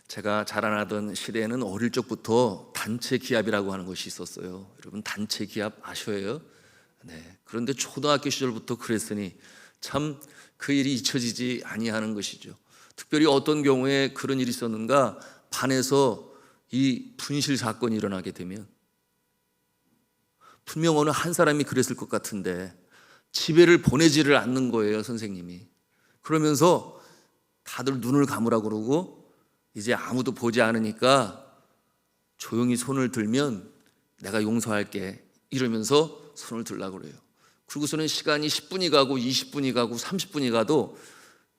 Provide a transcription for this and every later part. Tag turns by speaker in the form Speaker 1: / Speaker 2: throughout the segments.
Speaker 1: 제가 자라나던 시대에는 어릴 적부터 단체 기합이라고 하는 것이 있었어요. 여러분 단체 기합 아셔요? 네. 그런데 초등학교 시절부터 그랬으니 참 그 일이 잊혀지지 아니하는 것이죠. 특별히 어떤 경우에 그런 일이 있었는가, 반에서 이 분실 사건이 일어나게 되면 분명 어느 한 사람이 그랬을 것 같은데 집에를 보내지를 않는 거예요, 선생님이. 그러면서 다들 눈을 감으라고 그러고 이제 아무도 보지 않으니까 조용히 손을 들면 내가 용서할게 이러면서 손을 들라고 그래요. 그러고서는 시간이 10분이 가고 20분이 가고 30분이 가도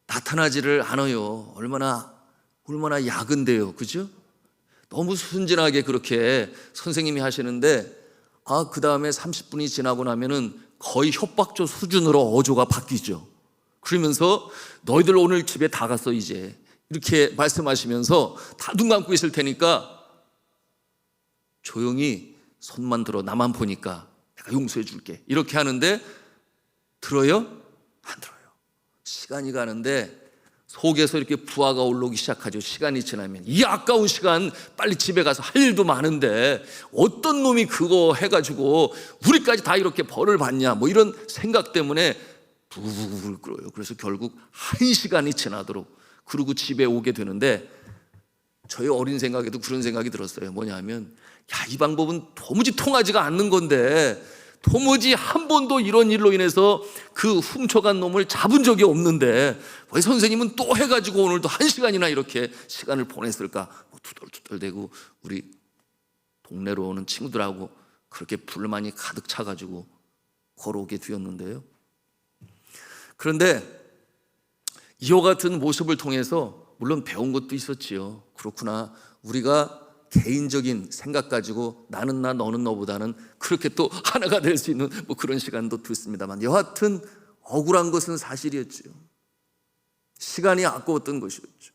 Speaker 1: 나타나지를 않아요. 얼마나 야근돼요, 그죠? 너무 순진하게 그렇게 선생님이 하시는데, 그 다음에 30분이 지나고 나면은 거의 협박조 수준으로 어조가 바뀌죠. 그러면서 너희들 오늘 집에 다 갔어 이제, 이렇게 말씀하시면서 다 눈 감고 있을 테니까 조용히 손만 들어, 나만 보니까 내가 용서해 줄게 이렇게 하는데 들어요? 안 들어요. 시간이 가는데 속에서 이렇게 부하가 올라오기 시작하죠. 시간이 지나면 이 아까운 시간 빨리 집에 가서 할 일도 많은데 어떤 놈이 그거 해가지고 우리까지 다 이렇게 벌을 받냐, 뭐 이런 생각 때문에 부글부글 끓어요. 그래서 결국 1시간이 지나도록 그러고 집에 오게 되는데, 저희 어린 생각에도 그런 생각이 들었어요. 뭐냐면, 이 방법은 도무지 통하지가 않는 건데 도무지 한 번도 이런 일로 인해서 그 훔쳐간 놈을 잡은 적이 없는데 왜 선생님은 또 해가지고 오늘도 1시간이나 이렇게 시간을 보냈을까? 투덜투덜대고 우리 동네로 오는 친구들하고 그렇게 불만이 가득 차가지고 걸어오게 되었는데요. 그런데 이와 같은 모습을 통해서 물론 배운 것도 있었지요. 그렇구나, 우리가 개인적인 생각 가지고 나는 나 너는 너보다는 그렇게 또 하나가 될 수 있는 뭐 그런 시간도 듣습니다만, 여하튼 억울한 것은 사실이었죠. 시간이 아까웠던 것이었죠.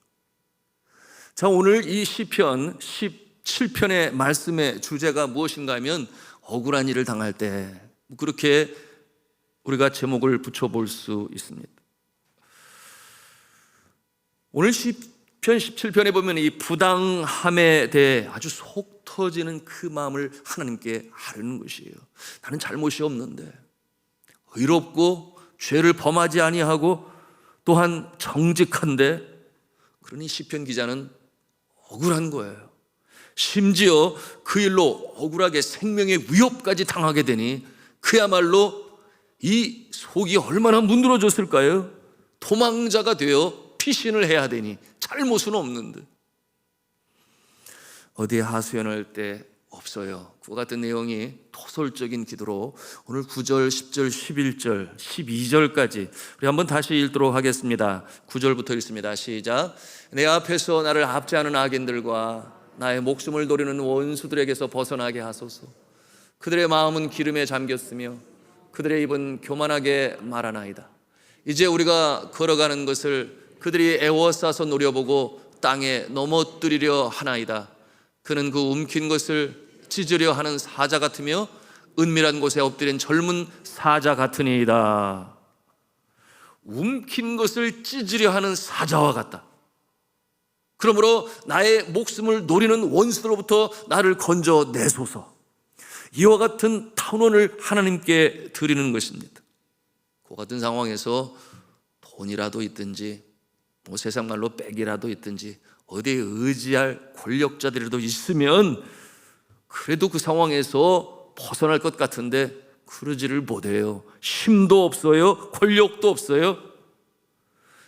Speaker 1: 자, 오늘 이 시편 17편의 말씀의 주제가 무엇인가 하면 억울한 일을 당할 때, 그렇게 우리가 제목을 붙여볼 수 있습니다. 오늘 시편 17편에 보면 이 부당함에 대해 아주 속 터지는 그 마음을 하나님께 아뢰는 것이에요. 나는 잘못이 없는데, 의롭고 죄를 범하지 아니하고 또한 정직한데, 그러니 시편 기자는 억울한 거예요. 심지어 그 일로 억울하게 생명의 위협까지 당하게 되니 그야말로 이 속이 얼마나 문드러졌을까요? 도망자가 되어 피신을 해야 되니 잘못은 없는데. 어디에 하소연할 때 없어요. 그와 같은 내용이 토설적인 기도로 오늘 9절, 10절, 11절, 12절까지 우리 한번 다시 읽도록 하겠습니다. 9절부터 읽습니다. 시작. 내 앞에서 나를 압제하는 악인들과 나의 목숨을 노리는 원수들에게서 벗어나게 하소서. 그들의 마음은 기름에 잠겼으며 그들의 입은 교만하게 말하나이다. 이제 우리가 걸어가는 것을 그들이 애워싸서 노려보고 땅에 넘어뜨리려 하나이다. 그는 그 움킨 것을 찢으려 하는 사자 같으며 은밀한 곳에 엎드린 젊은 사자 같으니이다. 움킨 것을 찢으려 하는 사자와 같다. 그러므로 나의 목숨을 노리는 원수들로부터 나를 건져내소서. 이와 같은 탄원을 하나님께 드리는 것입니다. 그 같은 상황에서 돈이라도 있든지 뭐 세상 말로 빽이라도 있든지 어디에 의지할 권력자들이라도 있으면 그래도 그 상황에서 벗어날 것 같은데 그러지를 못해요. 힘도 없어요, 권력도 없어요.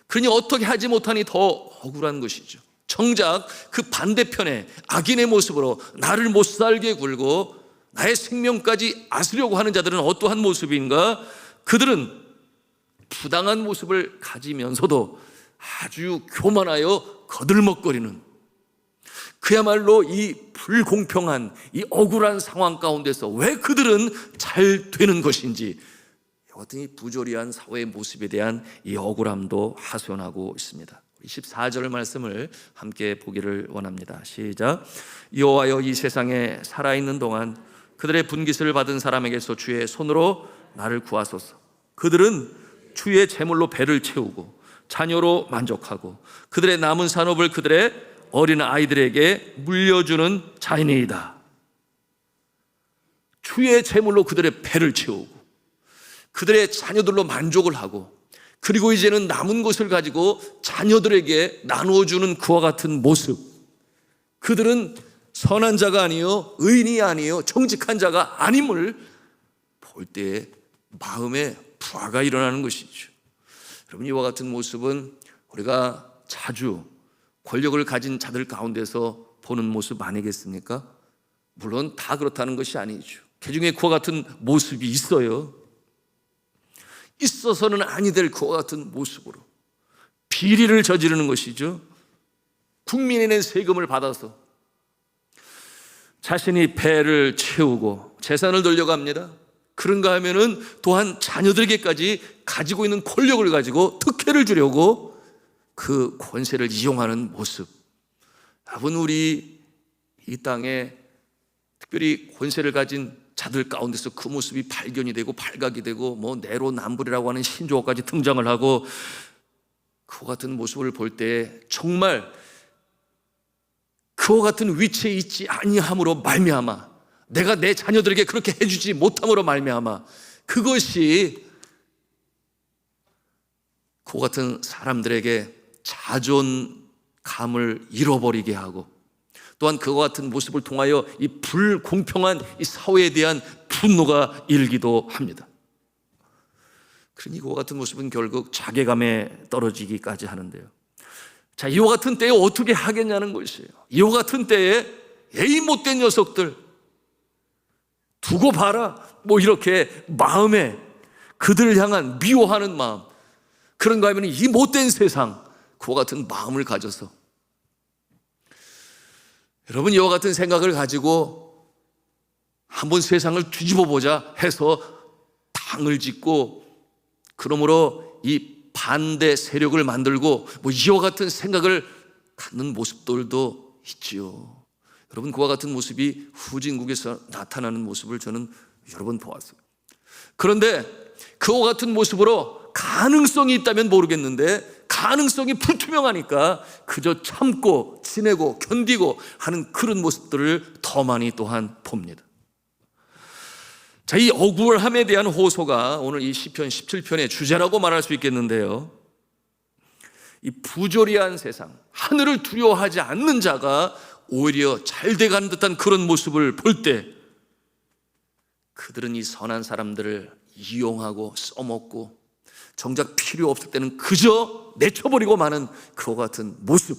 Speaker 1: 그러니 어떻게 하지 못하니 더 억울한 것이죠. 정작 그 반대편에 악인의 모습으로 나를 못 살게 굴고 나의 생명까지 앗으려고 하는 자들은 어떠한 모습인가? 그들은 부당한 모습을 가지면서도 아주 교만하여 거들먹거리는, 그야말로 이 불공평한 이 억울한 상황 가운데서 왜 그들은 잘 되는 것인지, 여하튼 이 부조리한 사회의 모습에 대한 이 억울함도 하소연하고 있습니다. 14절 말씀을 함께 보기를 원합니다. 시작. 여호와여, 이 세상에 살아있는 동안 그들의 분깃을 받은 사람에게서 주의 손으로 나를 구하소서. 그들은 주의 제물로 배를 채우고 자녀로 만족하고 그들의 남은 산업을 그들의 어린 아이들에게 물려주는 자이니이다. 주의 제물로 그들의 배를 채우고 그들의 자녀들로 만족을 하고, 그리고 이제는 남은 것을 가지고 자녀들에게 나누어주는 그와 같은 모습. 그들은 선한 자가 아니요 의인이 아니요 정직한 자가 아님을 볼 때에 마음에 부하가 일어나는 것이죠. 여러분, 이와 같은 모습은 우리가 자주 권력을 가진 자들 가운데서 보는 모습 아니겠습니까? 물론 다 그렇다는 것이 아니죠. 그중에 그와 같은 모습이 있어요. 있어서는 아니 될 그와 같은 모습으로 비리를 저지르는 것이죠. 국민이 낸 세금을 받아서 자신이 배를 채우고 재산을 돌려갑니다. 그런가 하면은 또한 자녀들에게까지 가지고 있는 권력을 가지고 특혜를 주려고 그 권세를 이용하는 모습. 여러분, 우리 이 땅에 특별히 권세를 가진 자들 가운데서 그 모습이 발견이 되고 발각이 되고 내로남불이라고 하는 신조어까지 등장을 하고, 그와 같은 모습을 볼 때 정말 그와 같은 위치에 있지 아니함으로 말미암아, 내가 내 자녀들에게 그렇게 해주지 못함으로 말미암아, 그것이 그와 같은 사람들에게 자존감을 잃어버리게 하고, 또한 그와 같은 모습을 통하여 이 불공평한 이 사회에 대한 분노가 일기도 합니다. 그러니 이와 같은 모습은 결국 자괴감에 떨어지기까지 하는데요. 자, 이와 같은 때에 어떻게 하겠냐는 것이에요. 이와 같은 때에 에이 못된 녀석들 두고 봐라, 이렇게 마음에 그들을 향한 미워하는 마음, 그런가 하면 이 못된 세상, 그와 같은 마음을 가져서, 여러분, 이와 같은 생각을 가지고 한번 세상을 뒤집어 보자 해서 당을 짓고, 그러므로 이 반대 세력을 만들고 이와 같은 생각을 갖는 모습들도 있지요. 여러분, 그와 같은 모습이 후진국에서 나타나는 모습을 저는 여러 번 보았어요. 그런데 그와 같은 모습으로 가능성이 있다면 모르겠는데, 가능성이 불투명하니까 그저 참고 지내고 견디고 하는 그런 모습들을 더 많이 또한 봅니다. 자, 이 억울함에 대한 호소가 오늘 이 시편 17편의 주제라고 말할 수 있겠는데요. 이 부조리한 세상, 하늘을 두려워하지 않는 자가 오히려 잘 돼가는 듯한 그런 모습을 볼 때, 그들은 이 선한 사람들을 이용하고 써먹고 정작 필요 없을 때는 그저 내쳐버리고 마는 그와 같은 모습.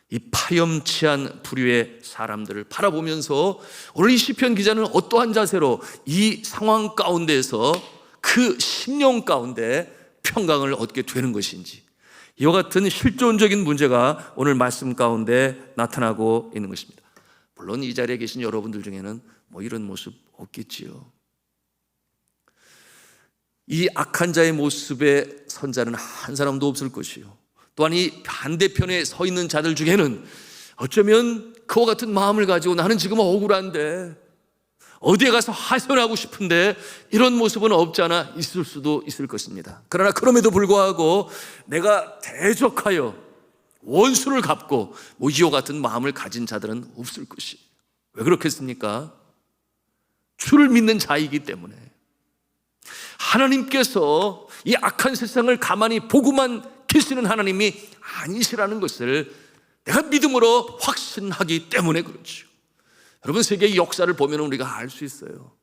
Speaker 1: 이 파렴치한 부류의 사람들을 바라보면서 오늘 이 시편 기자는 어떠한 자세로 이 상황 가운데서 그 심령 가운데 평강을 얻게 되는 것인지, 이와 같은 실존적인 문제가 오늘 말씀 가운데 나타나고 있는 것입니다. 물론 이 자리에 계신 여러분들 중에는 이런 모습 없겠지요. 이 악한 자의 모습에 선 자는 한 사람도 없을 것이요, 또한 이 반대편에 서 있는 자들 중에는 어쩌면 그와 같은 마음을 가지고 나는 지금 억울한데 어디에 가서 하소연하고 싶은데 이런 모습은 없지 않아 있을 수도 있을 것입니다. 그러나 그럼에도 불구하고 내가 대적하여 원수를 갚고 이와 같은 마음을 가진 자들은 없을 것이. 왜 그렇겠습니까? 주를 믿는 자이기 때문에. 하나님께서 이 악한 세상을 가만히 보고만 계시는 하나님이 아니시라는 것을 내가 믿음으로 확신하기 때문에 그렇죠. 여러분, 세계의 역사를 보면 우리가 알 수 있어요.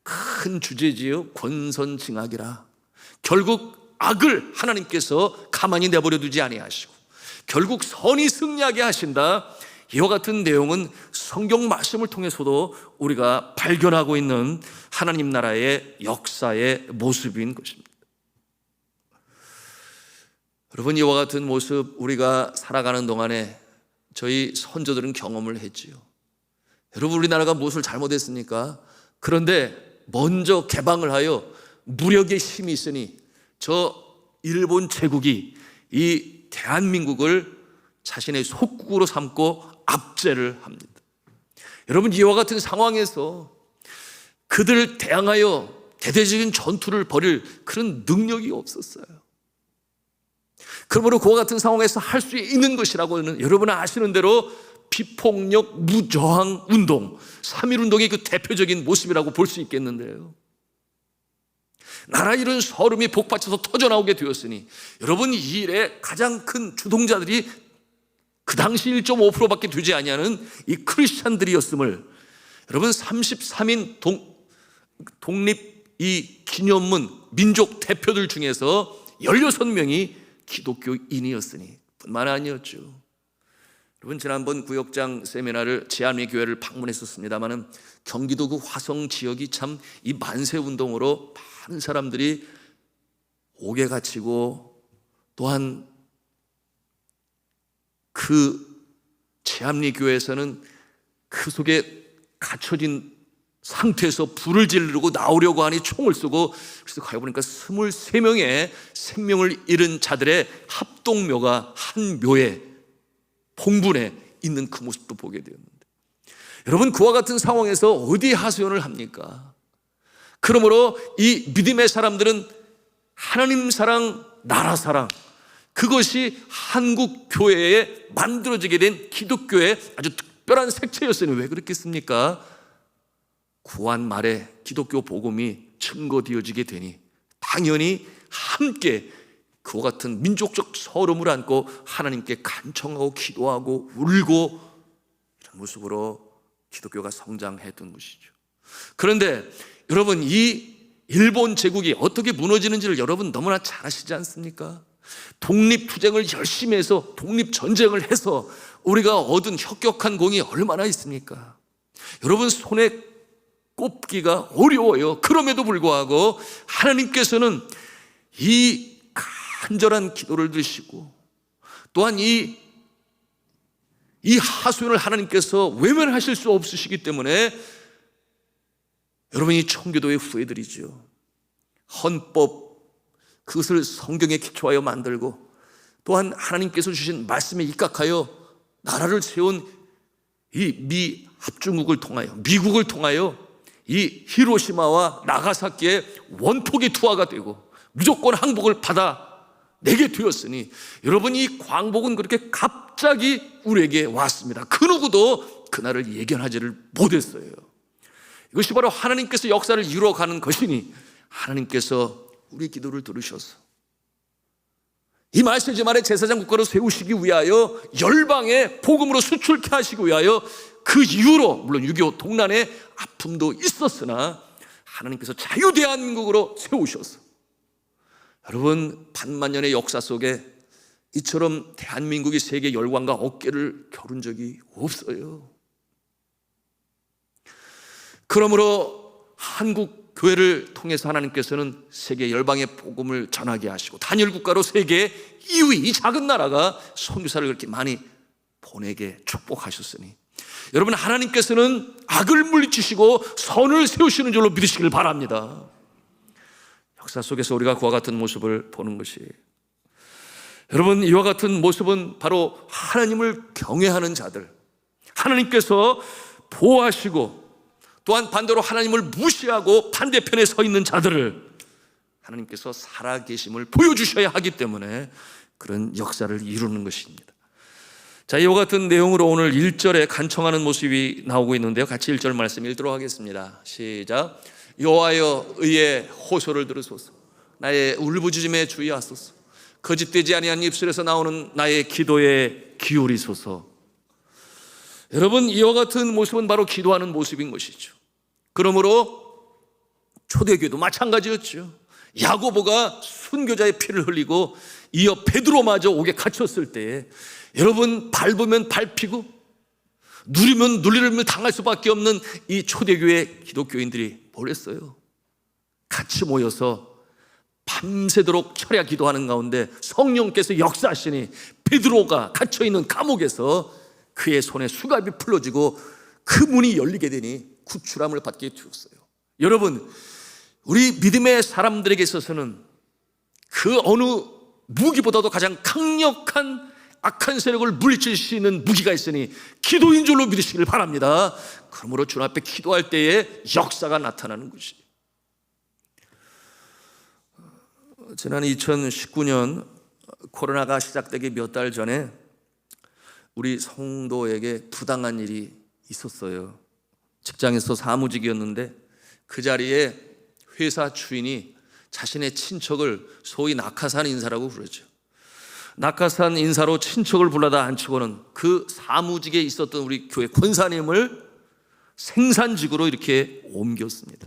Speaker 1: 큰 주제지요, 권선징악이라. 결국 악을 하나님께서 가만히 내버려 두지 아니하시고 결국 선이 승리하게 하신다. 이와 같은 내용은 성경 말씀을 통해서도 우리가 발견하고 있는 하나님 나라의 역사의 모습인 것입니다. 여러분, 이와 같은 모습 우리가 살아가는 동안에 저희 선조들은 경험을 했지요. 여러분, 우리나라가 무엇을 잘못했습니까? 그런데 먼저 개방을 하여 무력의 힘이 있으니 저 일본 제국이 이 대한민국을 자신의 속국으로 삼고 압제를 합니다. 여러분, 이와 같은 상황에서 그들을 대항하여 대대적인 전투를 벌일 그런 능력이 없었어요. 그러므로 그와 같은 상황에서 할 수 있는 것이라고는 여러분 아시는 대로 비폭력 무저항 운동, 3.1 운동의 그 대표적인 모습이라고 볼 수 있겠는데요. 나라 잃은 서름이 복받쳐서 터져나오게 되었으니 여러분, 이 일에 가장 큰 주동자들이 그 당시 1.5%밖에 되지 아니하는 이 크리스찬들이었음을 여러분, 33인 독립 이 기념문 민족 대표들 중에서 16명이 기독교인이었으니 뿐만 아니었죠. 여러분, 지난번 구역장 세미나를 제한리 교회를 방문했었습니다마는 경기도 그 화성 지역이 참 이 만세 운동으로 많은 사람들이 옥에 갇히고, 또한 그 제한리 교회에서는 그 속에 갇혀진 상태에서 불을 지르고 나오려고 하니 총을 쏘고, 그래서 가보니까 23명의 생명을 잃은 자들의 합동묘가 한 묘에 봉분에 있는 그 모습도 보게 되었는데, 여러분, 그와 같은 상황에서 어디 하소연을 합니까? 그러므로 이 믿음의 사람들은 하나님 사랑, 나라 사랑, 그것이 한국 교회에 만들어지게 된 기독교의 아주 특별한 색채였으니 왜 그렇겠습니까? 구한 말에 기독교 복음이 증거되어지게 되니 당연히 함께 그와 같은 민족적 서름을 안고 하나님께 간청하고 기도하고 울고, 이런 모습으로 기독교가 성장했던 것이죠. 그런데 여러분, 이 일본 제국이 어떻게 무너지는지를 여러분 너무나 잘 아시지 않습니까? 독립투쟁을 열심히 해서 독립전쟁을 해서 우리가 얻은 혁혁한 공이 얼마나 있습니까? 여러분, 손에 꼽기가 어려워요. 그럼에도 불구하고 하나님께서는 이 간절한 기도를 들으시고, 또한 이 하소연을 하나님께서 외면하실 수 없으시기 때문에 여러분이 청교도의 후예들이죠. 헌법, 그것을 성경에 기초하여 만들고, 또한 하나님께서 주신 말씀에 입각하여 나라를 세운 이 미 합중국을 통하여, 미국을 통하여 이 히로시마와 나가사키의 원폭이 투하가 되고 무조건 항복을 받아내게 되었으니, 여러분, 이 광복은 그렇게 갑자기 우리에게 왔습니다. 그 누구도 그날을 예견하지를 못했어요. 이것이 바로 하나님께서 역사를 이루어가는 것이니 하나님께서 우리 기도를 들으셔서 이 말세지만의 제사장 국가를 세우시기 위하여 열방에 복음으로 수출케 하시기 위하여, 그 이후로 물론 6.25 동란의 아픔도 있었으나 하나님께서 자유대한민국으로 세우셔서, 여러분, 반만년의 역사 속에 이처럼 대한민국이 세계 열강과 어깨를 겨룬 적이 없어요. 그러므로 한국 교회를 통해서 하나님께서는 세계 열방의 복음을 전하게 하시고, 단일 국가로 세계 2위 이 작은 나라가 선교사를 그렇게 많이 보내게 축복하셨으니, 여러분, 하나님께서는 악을 물리치시고 선을 세우시는 줄로 믿으시길 바랍니다. 역사 속에서 우리가 그와 같은 모습을 보는 것이, 여러분, 이와 같은 모습은 바로 하나님을 경외하는 자들, 하나님께서 보호하시고 또한 반대로 하나님을 무시하고 반대편에 서 있는 자들을 하나님께서 살아계심을 보여주셔야 하기 때문에 그런 역사를 이루는 것입니다. 자, 이와 같은 내용으로 오늘 1절에 간청하는 모습이 나오고 있는데요, 같이 1절 말씀 읽도록 하겠습니다. 시작. 여호와여, 의의 호소를 들으소서. 나의 울부짖음에 주의하소서. 거짓되지 아니한 입술에서 나오는 나의 기도에 기울이소서. 여러분, 이와 같은 모습은 바로 기도하는 모습인 것이죠. 그러므로 초대교회도 마찬가지였죠. 야고보가 순교자의 피를 흘리고 이어 베드로마저 옥에 갇혔을 때에 여러분, 밟으면 밟히고 누리면 눌림을 당할 수밖에 없는 이 초대교회 기독교인들이 뭘 했어요? 같이 모여서 밤새도록 철야 기도하는 가운데 성령께서 역사하시니 베드로가 갇혀있는 감옥에서 그의 손에 수갑이 풀어지고 그 문이 열리게 되니 구출함을 받게 되었어요. 여러분, 우리 믿음의 사람들에게 있어서는 그 어느 무기보다도 가장 강력한 악한 세력을 물리칠 수 있는 무기가 있으니 기도인 줄로 믿으시길 바랍니다. 그러므로 주님 앞에 기도할 때에 역사가 나타나는 것이. 지난 2019년 코로나가 시작되기 몇 달 전에 우리 성도에게 부당한 일이 있었어요. 직장에서 사무직이었는데 그 자리에 회사 주인이 자신의 친척을 소위 낙하산 인사라고 부르죠. 낙하산 인사로 친척을 불러다 앉히고는 그 사무직에 있었던 우리 교회 권사님을 생산직으로 이렇게 옮겼습니다.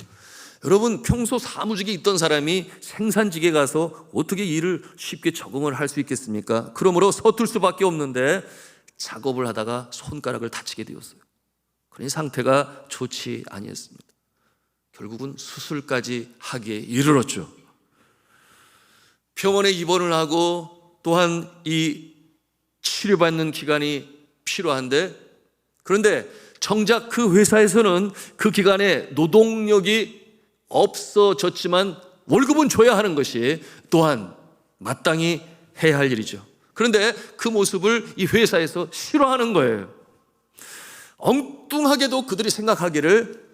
Speaker 1: 여러분, 평소 사무직에 있던 사람이 생산직에 가서 어떻게 일을 쉽게 적응을 할 수 있겠습니까? 그러므로 서툴 수밖에 없는데 작업을 하다가 손가락을 다치게 되었어요. 그러니 상태가 좋지 아니었습니다. 결국은 수술까지 하기에 이르렀죠. 병원에 입원을 하고 또한 이 치료받는 기간이 필요한데, 그런데 정작 그 회사에서는 그 기간에 노동력이 없어졌지만 월급은 줘야 하는 것이 또한 마땅히 해야 할 일이죠. 그런데 그 모습을 이 회사에서 싫어하는 거예요. 엉뚱하게도 그들이 생각하기를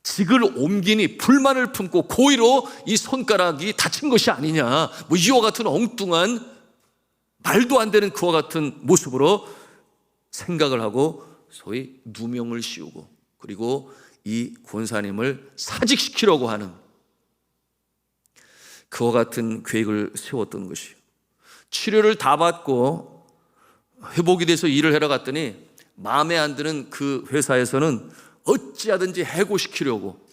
Speaker 1: 직을 옮기니 불만을 품고 고의로 이 손가락이 다친 것이 아니냐, 뭐 이와 같은 엉뚱한 말도 안 되는 그와 같은 모습으로 생각을 하고 소위 누명을 씌우고, 그리고 이 권사님을 사직시키려고 하는 그와 같은 계획을 세웠던 것이에요. 치료를 다 받고 회복이 돼서 일을 하러 갔더니 마음에 안 드는 그 회사에서는 어찌하든지 해고시키려고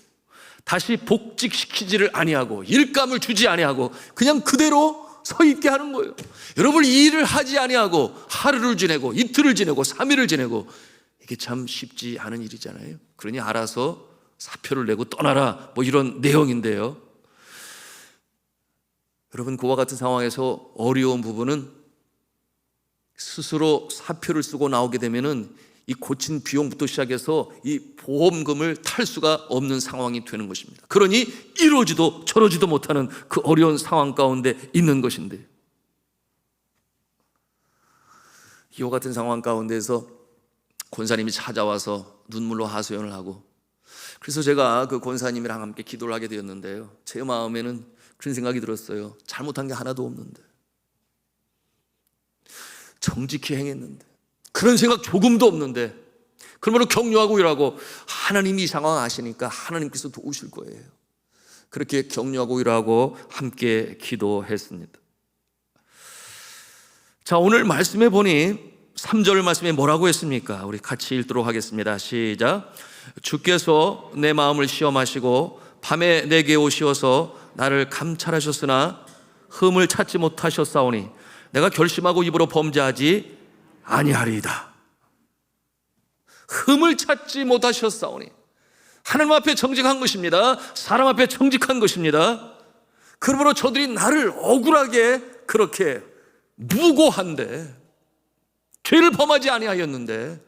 Speaker 1: 다시 복직시키지를 아니하고 일감을 주지 아니하고 그냥 그대로 서 있게 하는 거예요. 여러분, 이 일을 하지 아니하고 하루를 지내고 이틀을 지내고 3일을 지내고, 이게 참 쉽지 않은 일이잖아요. 그러니 알아서 사표를 내고 떠나라, 뭐 이런 내용인데요. 여러분, 그와 같은 상황에서 어려운 부분은 스스로 사표를 쓰고 나오게 되면은 이 고친 비용부터 시작해서 이 보험금을 탈 수가 없는 상황이 되는 것입니다. 그러니 이러지도 저러지도 못하는 그 어려운 상황 가운데 있는 것인데, 이와 같은 상황 가운데서 권사님이 찾아와서 눈물로 하소연을 하고, 그래서 제가 그 권사님이랑 함께 기도를 하게 되었는데요, 제 마음에는 그런 생각이 들었어요. 잘못한 게 하나도 없는데, 정직히 행했는데, 그런 생각 조금도 없는데, 그러므로 격려하고 일하고, 하나님이 이 상황 아시니까 하나님께서 도우실 거예요. 그렇게 격려하고 일하고 함께 기도했습니다. 자, 오늘 말씀에 보니 3절 말씀에 뭐라고 했습니까? 우리 같이 읽도록 하겠습니다. 시작. 주께서 내 마음을 시험하시고 밤에 내게 오시어서 나를 감찰하셨으나 흠을 찾지 못하셨사오니 내가 결심하고 입으로 범죄하지 아니하리이다. 흠을 찾지 못하셨사오니, 하나님 앞에 정직한 것입니다. 사람 앞에 정직한 것입니다. 그러므로 저들이 나를 억울하게 그렇게 무고한데, 죄를 범하지 아니하였는데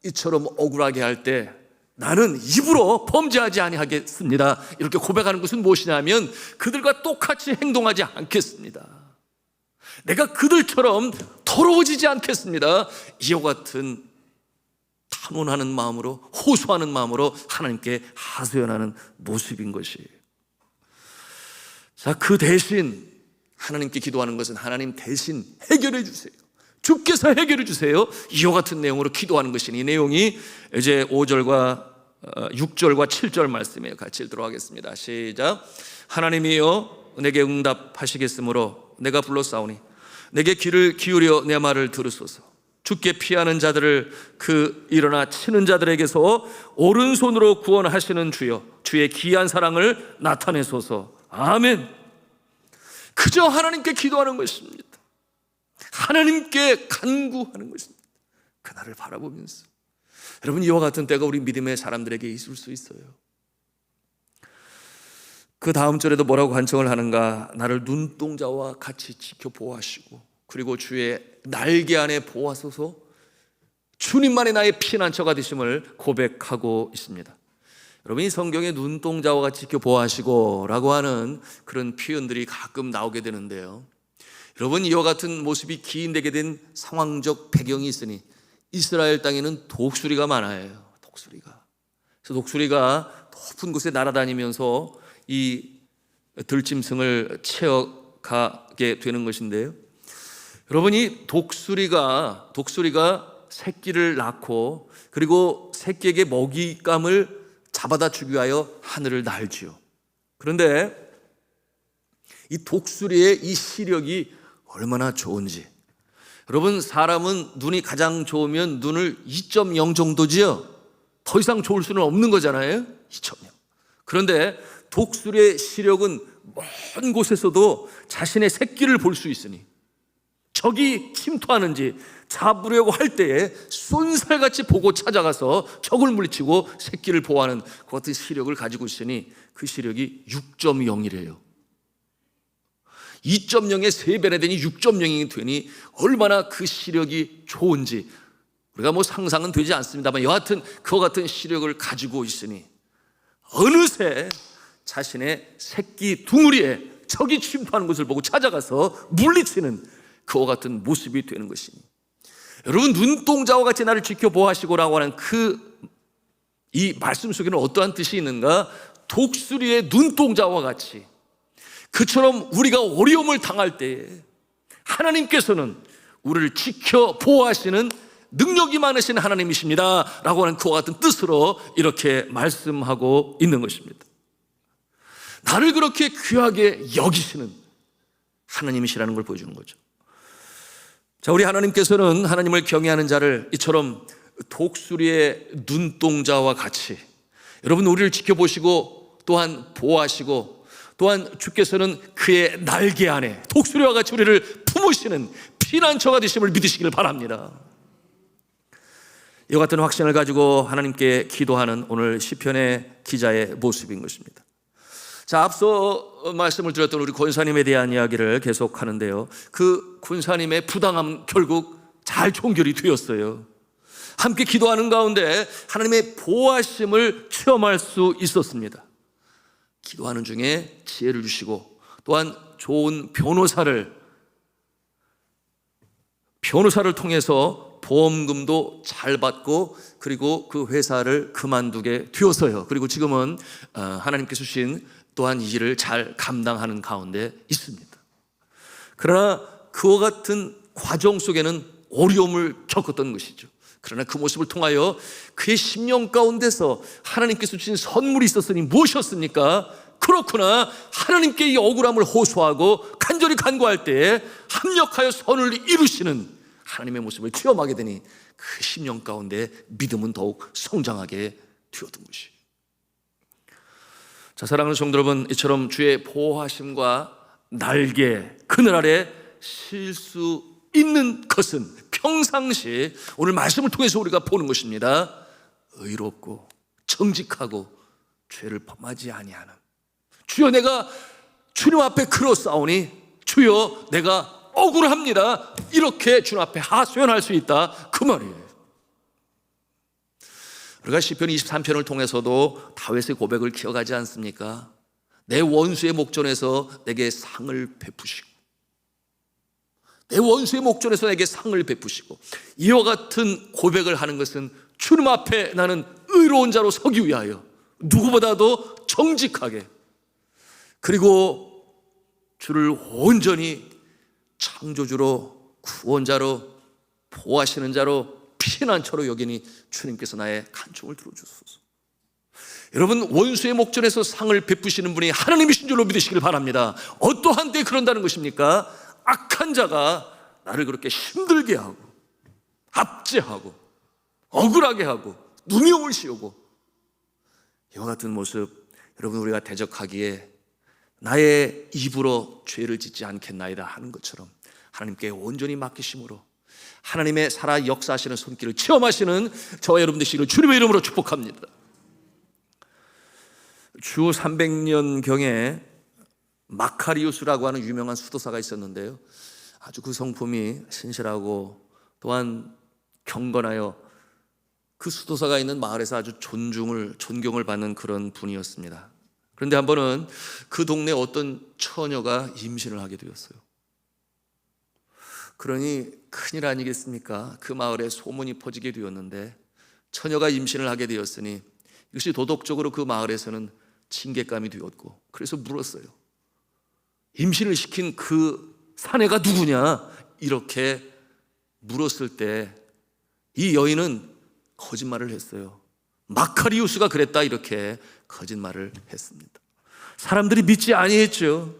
Speaker 1: 이처럼 억울하게 할 때 나는 입으로 범죄하지 아니하겠습니다. 이렇게 고백하는 것은 무엇이냐면 그들과 똑같이 행동하지 않겠습니다. 내가 그들처럼 더러워지지 않겠습니다. 이와 같은 탄원하는 마음으로, 호소하는 마음으로 하나님께 하소연하는 모습인 것이에요. 자, 그 대신 하나님께 기도하는 것은 하나님 대신 해결해 주세요. 주께서 해결해 주세요. 이와 같은 내용으로 기도하는 것이니, 이 내용이 이제 5절과 6절과 7절 말씀이에요. 같이 읽도록 하겠습니다. 시작. 하나님이여 내게 응답하시겠으므로 내가 불렀사오니 내게 귀를 기울여 내 말을 들으소서. 주께 피하는 자들을 그 일어나 치는 자들에게서 오른손으로 구원하시는 주여, 주의 귀한 사랑을 나타내소서. 아멘. 그저 하나님께 기도하는 것입니다. 하나님께 간구하는 것입니다. 그날을 바라보면서. 여러분, 이와 같은 때가 우리 믿음의 사람들에게 있을 수 있어요. 그 다음 절에도 뭐라고 간청을 하는가? 나를 눈동자와 같이 지켜 보호하시고 그리고 주의 날개 안에 보호하소서. 주님만이 나의 피난처가 되심을 고백하고 있습니다. 여러분, 이 성경에 눈동자와 같이 지켜 보호하시고 라고 하는 그런 표현들이 가끔 나오게 되는데요, 여러분, 이와 같은 모습이 기인되게 된 상황적 배경이 있으니 이스라엘 땅에는 독수리가 많아요. 독수리가. 그래서 독수리가 높은 곳에 날아다니면서 이 들짐승을 채워가게 되는 것인데요. 여러분, 이 독수리가 새끼를 낳고 그리고 새끼에게 먹잇감을 잡아다 주기 위하여 하늘을 날지요. 그런데 이 독수리의 이 시력이 얼마나 좋은지, 여러분, 사람은 눈이 가장 좋으면 눈을 2.0 정도지요. 더 이상 좋을 수는 없는 거잖아요. 2.0. 그런데 독수리의 시력은 먼 곳에서도 자신의 새끼를 볼 수 있으니 적이 침투하는지 잡으려고 할 때에 쏜살같이 보고 찾아가서 적을 물리치고 새끼를 보호하는 그 같은 시력을 가지고 있으니 그 시력이 6.0이래요. 2.0의 3배나 되니 6.0이 되니 얼마나 그 시력이 좋은지 우리가 뭐 상상은 되지 않습니다만 여하튼 그와 같은 시력을 가지고 있으니 어느새 자신의 새끼 둥우리에 적이 침투하는 것을 보고 찾아가서 물리치는 그와 같은 모습이 되는 것이니, 여러분, 눈동자와 같이 나를 지켜보아하시고라고 하는 이 말씀 속에는 어떠한 뜻이 있는가? 독수리의 눈동자와 같이 그처럼 우리가 어려움을 당할 때에 하나님께서는 우리를 지켜 보호하시는 능력이 많으신 하나님이십니다 라고 하는 그와 같은 뜻으로 이렇게 말씀하고 있는 것입니다. 나를 그렇게 귀하게 여기시는 하나님이시라는 걸 보여주는 거죠. 자, 우리 하나님께서는 하나님을 경외하는 자를 이처럼 독수리의 눈동자와 같이 여러분 우리를 지켜보시고 또한 보호하시고 또한 주께서는 그의 날개 안에 독수리와 같이 우리를 품으시는 피난처가 되심을 믿으시길 바랍니다. 이와 같은 확신을 가지고 하나님께 기도하는 오늘 시편의 기자의 모습인 것입니다. 자, 앞서 말씀을 드렸던 우리 권사님에 대한 이야기를 계속하는데요. 그 권사님의 부당함 결국 잘 종결이 되었어요. 함께 기도하는 가운데 하나님의 보호하심을 체험할 수 있었습니다. 기도하는 중에 지혜를 주시고 또한 좋은 변호사를 통해서 보험금도 잘 받고 그리고 그 회사를 그만두게 되었어요. 그리고 지금은 하나님께서 주신 또한 이 일을 잘 감당하는 가운데 있습니다. 그러나 그와 같은 과정 속에는 어려움을 겪었던 것이죠. 그러나 그 모습을 통하여 그의 심령 가운데서 하나님께서 주신 선물이 있었으니 무엇이었습니까? 그렇구나, 하나님께 이 억울함을 호소하고 간절히 간구할 때에 합력하여 선을 이루시는 하나님의 모습을 체험하게 되니 그 심령 가운데 믿음은 더욱 성장하게 되었던 것이에요. 자, 사랑하는 성도 여러분, 이처럼 주의 보호하심과 날개 그늘 아래 쉴 수 있는 것은 평상시 오늘 말씀을 통해서 우리가 보는 것입니다. 의롭고 정직하고 죄를 범하지 아니하는, 주여 내가 주님 앞에 걸어싸우니 주여 내가 억울합니다, 이렇게 주님 앞에 하소연할 수 있다, 그 말이에요. 우리가 시편 23편을 통해서도 다윗의 고백을 기억하지 않습니까? 내 원수의 목전에서 내게 상을 베푸시고, 내 원수의 목전에서 내게 상을 베푸시고, 이와 같은 고백을 하는 것은 주님 앞에 나는 의로운 자로 서기 위하여 누구보다도 정직하게, 그리고 주를 온전히 창조주로 구원자로 보호하시는 자로 피난처로 여기니 주님께서 나의 간청을 들어주소서. 여러분, 원수의 목전에서 상을 베푸시는 분이 하나님이신 줄로 믿으시길 바랍니다. 어떠한 때 그런다는 것입니까? 악한 자가 나를 그렇게 힘들게 하고 압제하고 억울하게 하고 누명을 씌우고, 이와 같은 모습 여러분 우리가 대적하기에 나의 입으로 죄를 짓지 않겠나이다 하는 것처럼 하나님께 온전히 맡기심으로 하나님의 살아 역사하시는 손길을 체험하시는 저와 여러분 되시기를 주님의 이름으로 축복합니다. 주 300년경에 마카리우스라고 하는 유명한 수도사가 있었는데요, 아주 그 성품이 신실하고 또한 경건하여 그 수도사가 있는 마을에서 아주 존경을 받는 그런 분이었습니다. 그런데 한 번은 그 동네 어떤 처녀가 임신을 하게 되었어요. 그러니 큰일 아니겠습니까? 그 마을에 소문이 퍼지게 되었는데 처녀가 임신을 하게 되었으니 이것이 도덕적으로 그 마을에서는 징계감이 되었고, 그래서 물었어요. 임신을 시킨 그 사내가 누구냐? 이렇게 물었을 때 이 여인은 거짓말을 했어요. 마카리우스가 그랬다, 이렇게 거짓말을 했습니다. 사람들이 믿지 아니했죠.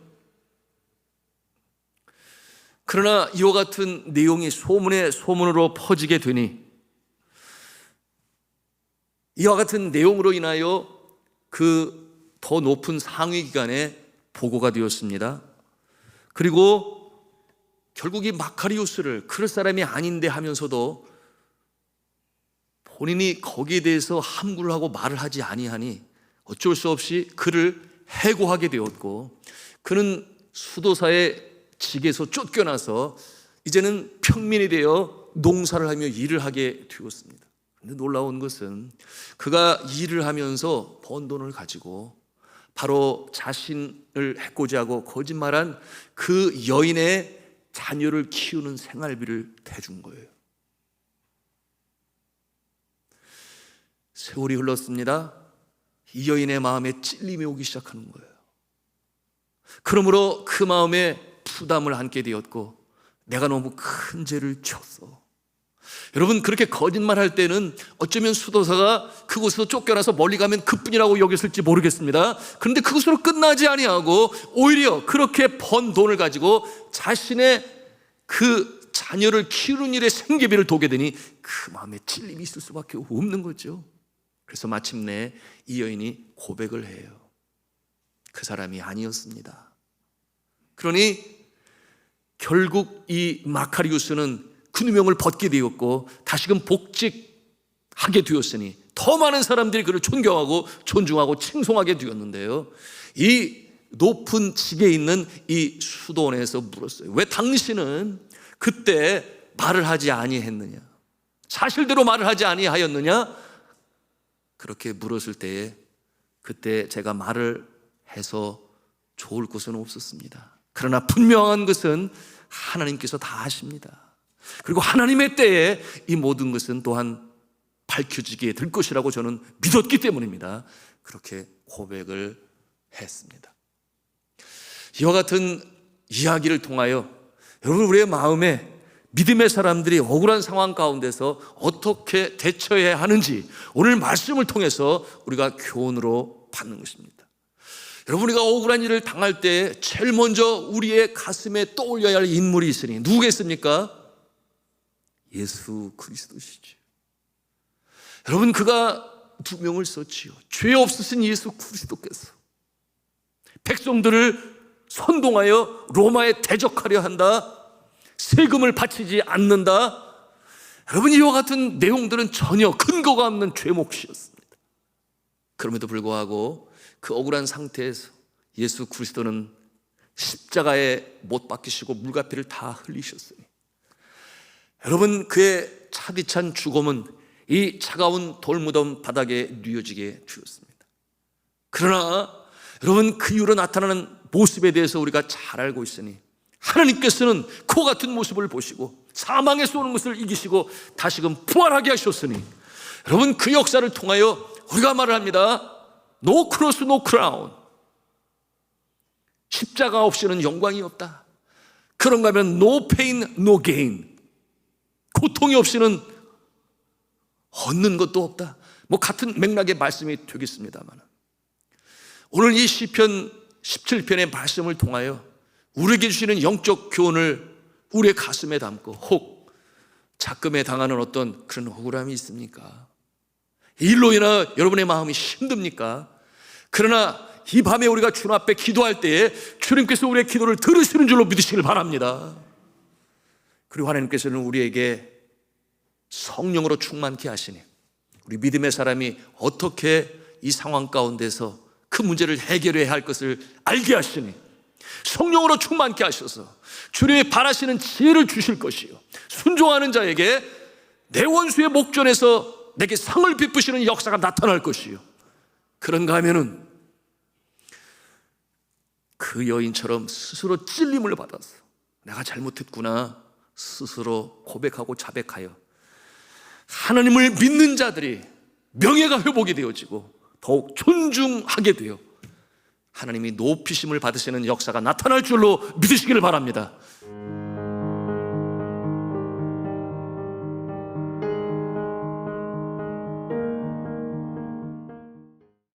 Speaker 1: 그러나 이와 같은 내용이 소문으로 퍼지게 되니 이와 같은 내용으로 인하여 그 더 높은 상위 기관에 보고가 되었습니다. 그리고 결국 이 마카리우스를 그럴 사람이 아닌데 하면서도 본인이 거기에 대해서 함구를 하고 말을 하지 아니하니 어쩔 수 없이 그를 해고하게 되었고, 그는 수도사의 직에서 쫓겨나서 이제는 평민이 되어 농사를 하며 일을 하게 되었습니다. 그런데 놀라운 것은 그가 일을 하면서 번 돈을 가지고 바로 자신을 해코지하고 거짓말한 그 여인의 자녀를 키우는 생활비를 대준 거예요. 세월이 흘렀습니다. 이 여인의 마음에 찔림이 오기 시작하는 거예요. 그러므로 그 마음에 부담을 안게 되었고, 내가 너무 큰 죄를 졌어. 여러분, 그렇게 거짓말할 때는 어쩌면 수도사가 그곳에서 쫓겨나서 멀리 가면 그뿐이라고 여겼을지 모르겠습니다. 그런데 그것으로 끝나지 아니하고 오히려 그렇게 번 돈을 가지고 자신의 그 자녀를 키우는 일에 생계비를 도게 되니 그 마음에 찔림이 있을 수밖에 없는 거죠. 그래서 마침내 이 여인이 고백을 해요. 그 사람이 아니었습니다. 그러니 결국 이 마카리우스는 그 누명을 벗게 되었고 다시금 복직하게 되었으니 더 많은 사람들이 그를 존경하고 존중하고 칭송하게 되었는데요, 이 높은 직에 있는 이 수도원에서 물었어요. 왜 당신은 그때 말을 하지 아니했느냐? 사실대로 말을 하지 아니하였느냐? 그렇게 물었을 때에 그때 제가 말을 해서 좋을 것은 없었습니다. 그러나 분명한 것은 하나님께서 다 아십니다. 그리고 하나님의 때에 이 모든 것은 또한 밝혀지게 될 것이라고 저는 믿었기 때문입니다. 그렇게 고백을 했습니다. 이와 같은 이야기를 통하여 여러분, 우리의 마음에 믿음의 사람들이 억울한 상황 가운데서 어떻게 대처해야 하는지 오늘 말씀을 통해서 우리가 교훈으로 받는 것입니다. 여러분, 우리가 억울한 일을 당할 때 제일 먼저 우리의 가슴에 떠올려야 할 인물이 있으니 누구겠습니까? 예수 그리스도시죠. 여러분, 그가 누명을 썼지요. 죄 없으신 예수 그리스도께서 백성들을 선동하여 로마에 대적하려 한다, 세금을 바치지 않는다. 여러분, 이와 같은 내용들은 전혀 근거가 없는 죄목이었습니다. 그럼에도 불구하고 그 억울한 상태에서 예수 그리스도는 십자가에 못 박히시고 물과 피를 다 흘리셨으니, 여러분, 그의 차디찬 죽음은 이 차가운 돌무덤 바닥에 뉘어지게 되었습니다. 그러나 여러분, 그 이후로 나타나는 모습에 대해서 우리가 잘 알고 있으니 하나님께서는 그와 같은 모습을 보시고 사망에서 오는 것을 이기시고 다시금 부활하게 하셨으니, 여러분, 그 역사를 통하여 우리가 말을 합니다. No cross, no crown. 십자가 없이는 영광이 없다. 그런가 하면 no pain, no gain. 고통이 없이는 얻는 것도 없다. 뭐 같은 맥락의 말씀이 되겠습니다만, 오늘 이 시편 17편의 말씀을 통하여 우리에게 주시는 영적 교훈을 우리의 가슴에 담고, 혹 작금에 당하는 어떤 그런 억울함이 있습니까? 이 일로 인하여 여러분의 마음이 힘듭니까? 그러나 이 밤에 우리가 주님 앞에 기도할 때에 주님께서 우리의 기도를 들으시는 줄로 믿으시길 바랍니다. 그리고 하나님께서는 우리에게 성령으로 충만케 하시니 우리 믿음의 사람이 어떻게 이 상황 가운데서 그 문제를 해결해야 할 것을 알게 하시니 성령으로 충만케 하셔서 주님이 바라시는 지혜를 주실 것이요, 순종하는 자에게 내 원수의 목전에서 내게 상을 베푸시는 역사가 나타날 것이요, 그런가 하면은 그 여인처럼 스스로 찔림을 받아서 내가 잘못했구나, 스스로 고백하고 자백하여 하나님을 믿는 자들이 명예가 회복이 되어지고 더욱 존중하게 되어 하나님이 높이심을 받으시는 역사가 나타날 줄로 믿으시기를 바랍니다.